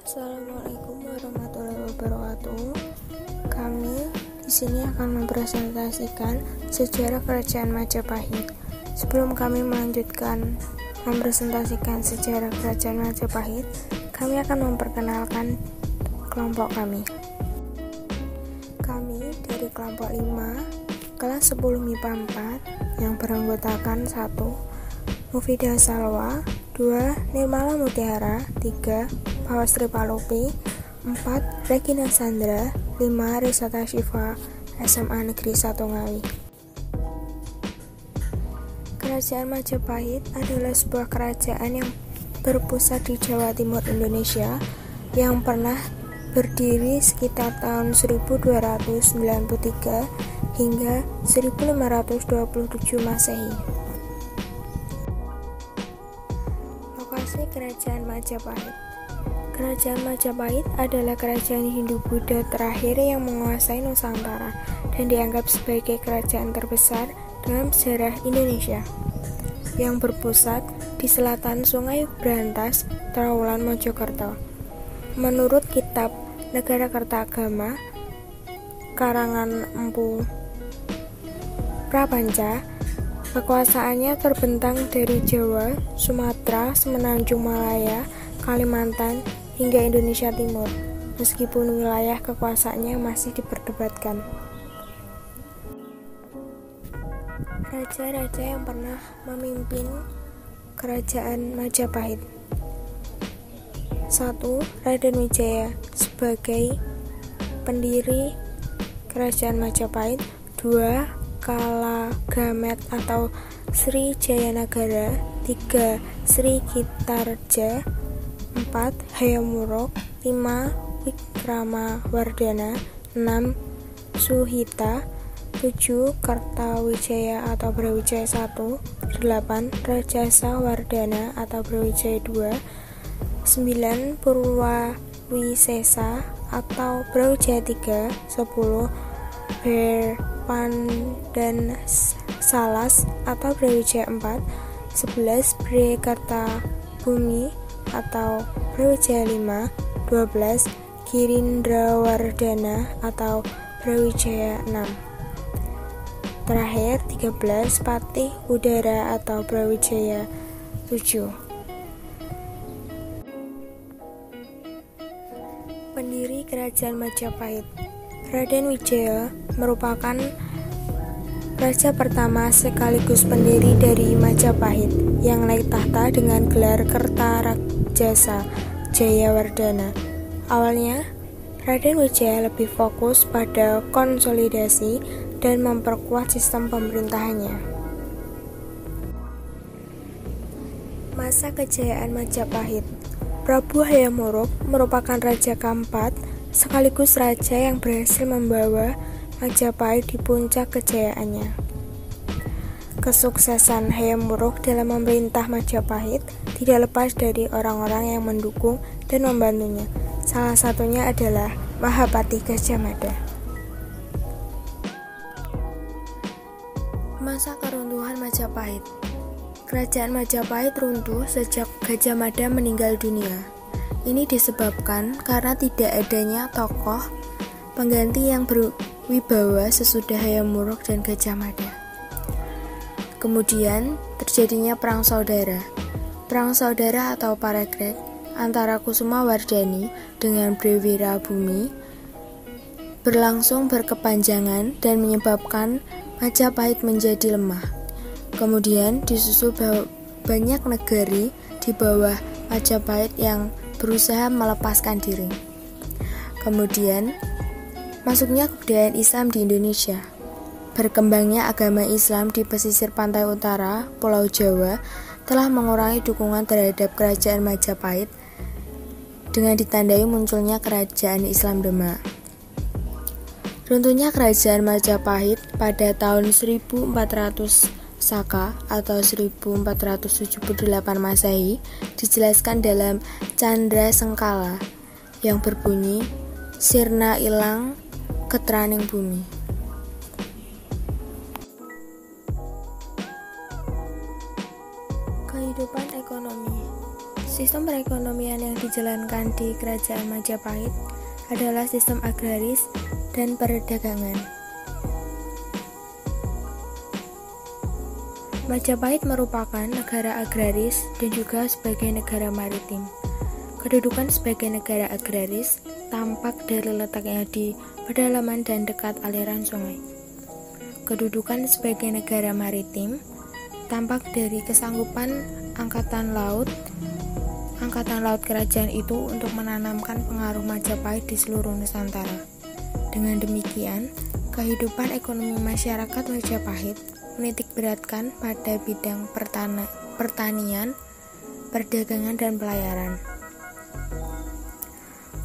Assalamualaikum warahmatullahi wabarakatuh. Kami di sini akan mempresentasikan sejarah Kerajaan Majapahit. Sebelum kami melanjutkan mempresentasikan sejarah Kerajaan Majapahit, kami akan memperkenalkan kelompok kami. Kami dari kelompok 5, kelas 10 MIPA 4 yang beranggotakan 1. Mufidah Salwa, 2. Nirmala Mutiara, 3. Pawastri Palopi, 4. Regina Sandra, 5. Risata Syifa, SMA Negeri 1 Ngawi. Kerajaan Majapahit adalah sebuah kerajaan yang berpusat di Jawa Timur Indonesia yang pernah berdiri sekitar tahun 1293 hingga 1527 Masehi. Lokasi Kerajaan Majapahit. Kerajaan Majapahit adalah kerajaan Hindu-Buddha terakhir yang menguasai Nusantara dan dianggap sebagai kerajaan terbesar dalam sejarah Indonesia, yang berpusat di selatan Sungai Brantas, Trawulan, Mojokerto. Menurut kitab Negara Kertagama karangan Empu Prapanca, kekuasaannya terbentang dari Jawa, Sumatera, Semenanjung Malaya, Kalimantan, hingga Indonesia Timur, meskipun wilayah kekuasaannya masih diperdebatkan. Raja-raja yang pernah memimpin Kerajaan Majapahit. 1. Raden Wijaya sebagai pendiri Kerajaan Majapahit. 2. Kala Gamet atau Sri Jayanagara. 3. Sri Kitarja. 4. Hayam Wuruk. 5. Wikrama Wardana. 6. Suhita. 7. Kartawijaya atau Brawijaya 1. 8. Rajasa Wardana atau Brawijaya 2. 9. Purwawisesa atau Brawijaya 3. 10. Berpandan Salas atau Brawijaya 4. 11. Bumi atau Brawijaya 5. 12. Girindrawardana atau Brawijaya 6. Terakhir 13. Patih Udara atau Brawijaya 7. Pendiri Kerajaan Majapahit. Raden Wijaya merupakan raja pertama sekaligus pendiri dari Majapahit yang naik tahta dengan gelar Kertarajasa Jayawardana. Awalnya, Raden Wijaya lebih fokus pada konsolidasi dan memperkuat sistem pemerintahannya. Masa kejayaan Majapahit. Prabu Hayam Wuruk merupakan raja keempat sekaligus raja yang berhasil membawa Majapahit di puncak kejayaannya. Kesuksesan Hayam Wuruk dalam memerintah Majapahit tidak lepas dari orang-orang yang mendukung dan membantunya. Salah satunya adalah Mahapati Gajah Mada. Masa keruntuhan Majapahit. Kerajaan Majapahit runtuh sejak Gajah Mada meninggal dunia. Ini disebabkan karena tidak adanya tokoh pengganti yang berwibawa sesudah Hayam Wuruk dan Gajah Mada. Kemudian terjadinya perang saudara. Perang saudara atau Parekrek antara Kusumawardhani dengan Bumi berlangsung berkepanjangan dan menyebabkan Majapahit menjadi lemah. Kemudian disusul banyak negeri di bawah Majapahit yang berusaha melepaskan diri. Kemudian masuknya kebudayaan Islam di Indonesia. Berkembangnya agama Islam di pesisir pantai utara Pulau Jawa telah mengurangi dukungan terhadap Kerajaan Majapahit dengan ditandai munculnya Kerajaan Islam Demak. Runtuhnya Kerajaan Majapahit pada tahun 1400 Saka atau 1478 Masehi dijelaskan dalam Candra Sengkala yang berbunyi Sirna ilang ketraning bumi. Kehidupan ekonomi. Sistem perekonomian yang dijalankan di Kerajaan Majapahit adalah sistem agraris dan perdagangan. Majapahit merupakan negara agraris dan juga sebagai negara maritim. Kedudukan sebagai negara agraris tampak dari letaknya di pedalaman dan dekat aliran sungai. Kedudukan sebagai negara maritim tampak dari kesanggupan angkatan laut kerajaan itu untuk menanamkan pengaruh Majapahit di seluruh Nusantara. Dengan demikian, kehidupan ekonomi masyarakat Majapahit menitikberatkan pada bidang pertanian, perdagangan, dan pelayaran.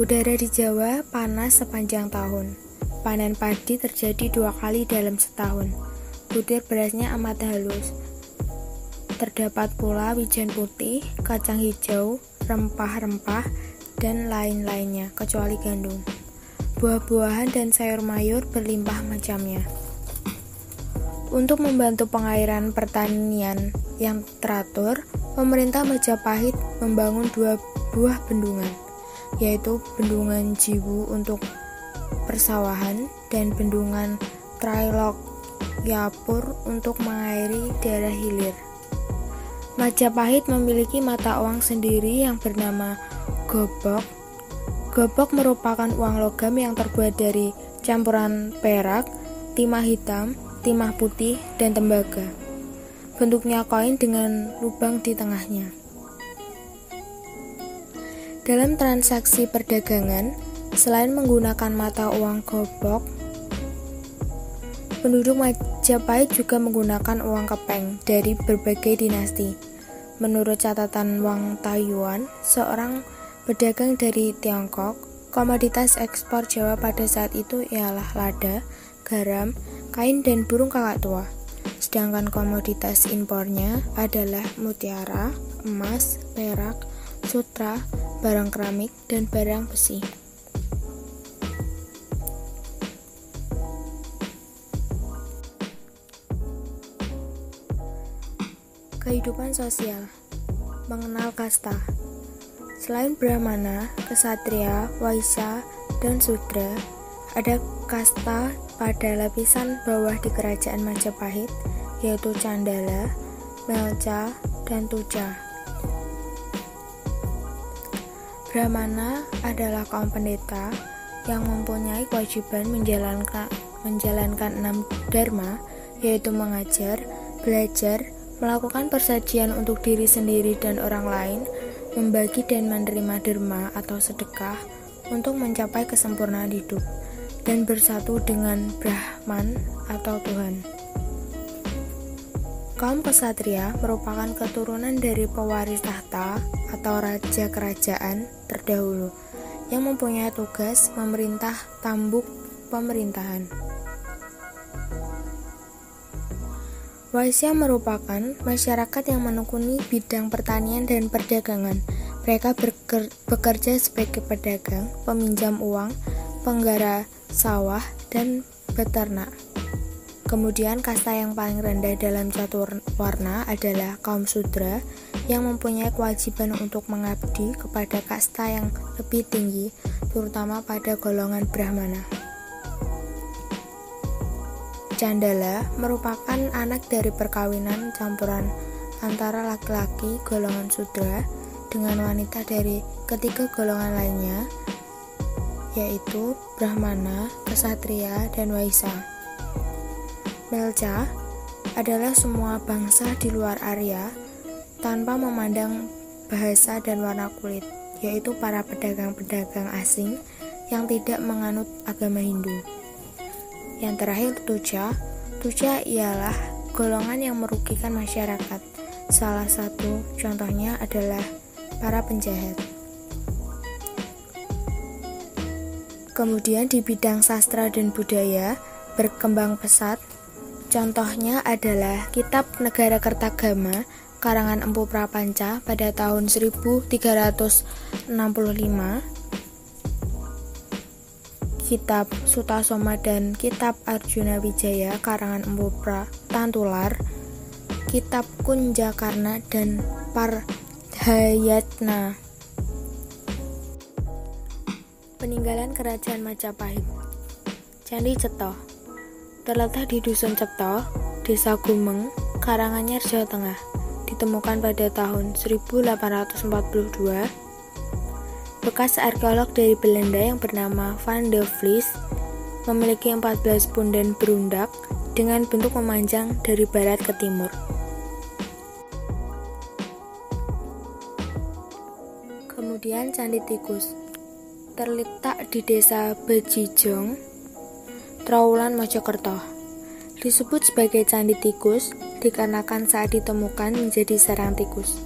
Udara di Jawa panas sepanjang tahun. Panen padi terjadi 2 kali dalam setahun. Butir berasnya amat halus. Terdapat pula wijen putih, kacang hijau, rempah-rempah, dan lain-lainnya, kecuali gandum. Buah-buahan dan sayur mayur berlimpah macamnya. Untuk membantu pengairan pertanian yang teratur, pemerintah Majapahit membangun 2 buah bendungan, yaitu Bendungan Jiwu untuk persawahan dan Bendungan Trailok Yapur untuk mengairi daerah hilir. Majapahit memiliki mata uang sendiri yang bernama gobok. Gobok merupakan uang logam yang terbuat dari campuran perak, timah hitam, timah putih, dan tembaga. Bentuknya koin dengan lubang di tengahnya. Dalam transaksi perdagangan, selain menggunakan mata uang gobok, penduduk Majapahit juga menggunakan uang kepeng dari berbagai dinasti. Menurut catatan Wang Taiyuan, seorang pedagang dari Tiongkok, komoditas ekspor Jawa pada saat itu ialah lada, garam, kain, dan burung kakak tua. Sedangkan komoditas impornya adalah mutiara, emas, perak, sutra, barang keramik, dan barang besi. Kehidupan sosial. Mengenal kasta. Selain Brahmana, Ksatria, Waisya, dan Sudra, ada kasta pada lapisan bawah di Kerajaan Majapahit, yaitu Candala, Melca, dan Tuca. Brahmana adalah kaum pendeta yang mempunyai kewajiban menjalankan 6 dharma, yaitu mengajar, belajar, melakukan persajian untuk diri sendiri dan orang lain, membagi dan menerima derma atau sedekah untuk mencapai kesempurnaan hidup, dan bersatu dengan Brahman atau Tuhan. Kaum Ksatria merupakan keturunan dari pewaris tahta atau raja kerajaan terdahulu yang mempunyai tugas memerintah tambuk pemerintahan. Waisya merupakan masyarakat yang menekuni bidang pertanian dan perdagangan. Mereka bekerja sebagai pedagang, peminjam uang, penggara sawah, dan beternak. Kemudian kasta yang paling rendah dalam catur warna adalah kaum Sudra yang mempunyai kewajiban untuk mengabdi kepada kasta yang lebih tinggi, terutama pada golongan Brahmana. Candala merupakan anak dari perkawinan campuran antara laki-laki golongan Sudra dengan wanita dari ketiga golongan lainnya, yaitu Brahmana, Ksatria, dan Waisya. Melca adalah semua bangsa di luar Arya tanpa memandang bahasa dan warna kulit, yaitu para pedagang-pedagang asing yang tidak menganut agama Hindu. Yang terakhir Tuca ialah golongan yang merugikan masyarakat. Salah satu contohnya adalah para penjahat. Kemudian di bidang sastra dan budaya berkembang pesat. Contohnya adalah Kitab Negara Kertagama karangan Empu Prapanca pada tahun 1365, Kitab Sutasoma dan Kitab Arjuna Wijaya karangan Empu Tantular, Kitab Kunjakarna dan Hayatna. Peninggalan Kerajaan Majapahit. Candi Cetha terletak di Dusun Cetha, Desa Gumeng, Karanganyar, Jawa Tengah. Ditemukan pada tahun 1842. Bekas arkeolog dari Belanda yang bernama Van de Vries memiliki 14 punden berundak dengan bentuk memanjang dari barat ke timur. Kemudian Candi Tikus terletak di Desa Bejijong, Trowulan, Mojokerto. Disebut sebagai Candi Tikus dikarenakan saat ditemukan menjadi sarang tikus.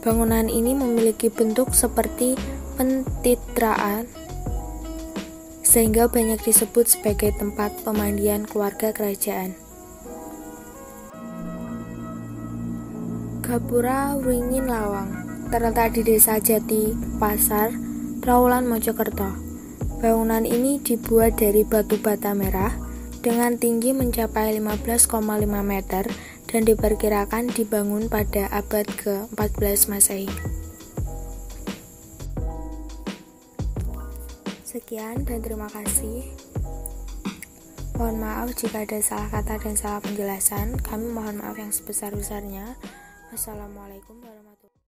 Bangunan ini memiliki bentuk seperti pentitraan sehingga banyak disebut sebagai tempat pemandian keluarga kerajaan. Gapura Wringin Lawang terletak di Desa Jati Pasar, Trowulan, Mojokerto. Bangunan ini dibuat dari batu bata merah dengan tinggi mencapai 15,5 meter dan diperkirakan dibangun pada abad ke-14 Masehi. Sekian dan terima kasih. Mohon maaf jika ada salah kata dan salah penjelasan. Kami mohon maaf yang sebesar-besarnya. Wassalamualaikum warahmatullahi wabarakatuh.